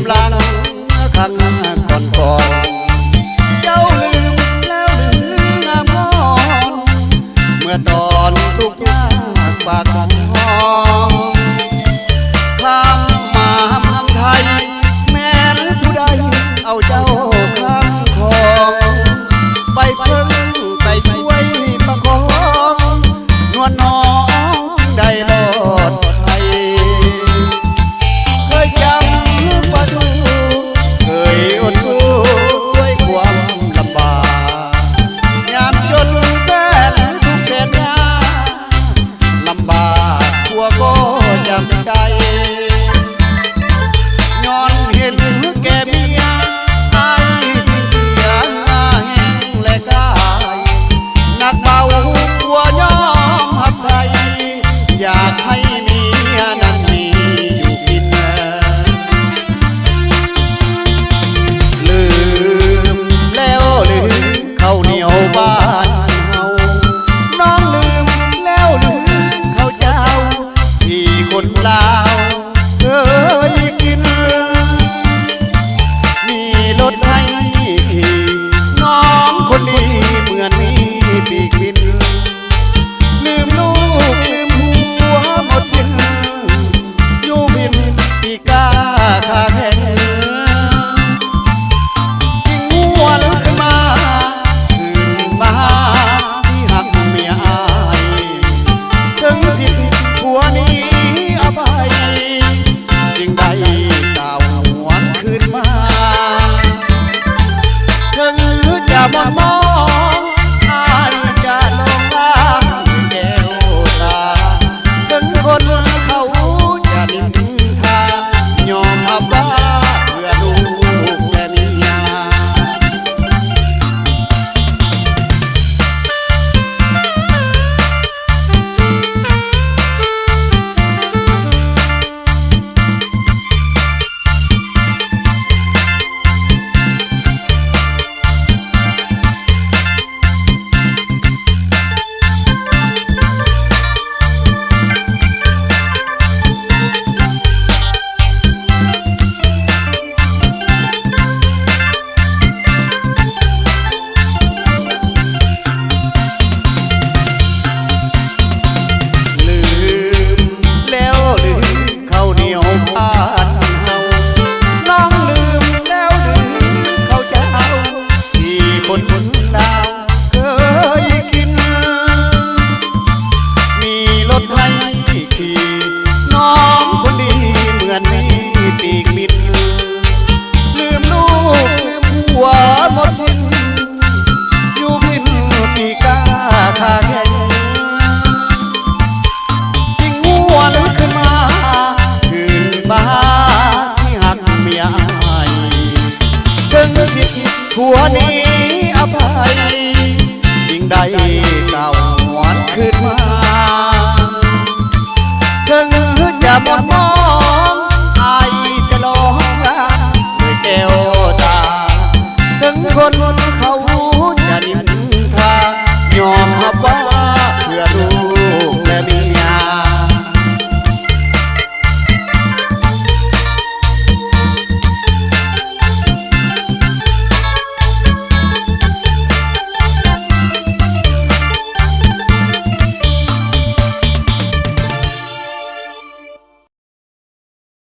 หลังข้างก่อนเจ้าลืมแล้วหรืองามงอนเมื่อตอนทุกยากปากห้องข้ามมาเมืองไทยแม้ผู้ใดเอาเจ้าข้ามคลองไปเพิ่งไปช่วยประคองนวลน้องได้รอดภัยเคยจำว่าดูเคยอดสู้ด้วยความลำบากยามจนแสนทุกเศษยาลำบากทั่วก็จำใจย้อนเห็นแก่เมียไอ้ที่เสียแห้งและกายหนักเบาหัวยอมหักใจอยากให้เมียนั้นมีอยู่กินลืมแล้วลืมข้าวเหนียวบ้านเฮาน้องลืมแล้วลืมข้าวเจ้าที่คนลาวเคยกินมีรถให้ขี่น้องคนนี้เหมือนมีปีกบินลืมลูกลืมหัวหมดสิ้นอยู่บินปีกาขาแข็งยิ่งหัวลุกมาถึงมาที่หักเมียอายถึงผิดหัวนี้อภัยจึงได้กล่าวหวนคืนมาถึงจะมองมองอายจะลงล่างแก้วตาถึงคนเขาจะนินทายอมรับว่าเพื่อลูกและเมียคนดาวเคยกินมีรถให้ขี่น้องคนดีเหมือนมีปีกบินลืมลูกลืมหัวหมดสิ้นอยู่บินปีกาขาแข็งยิ่งหัวลุกขึ้นมาคืนมาที่หักเมียอายถึงผิดหัวนี้อภัยยิ่งได้กล่าวหวนคืนมาถึงจะหมดมองอายจะลองรักด้วยแก้วตาถึงคนเขาจะนินทายอมรับว่า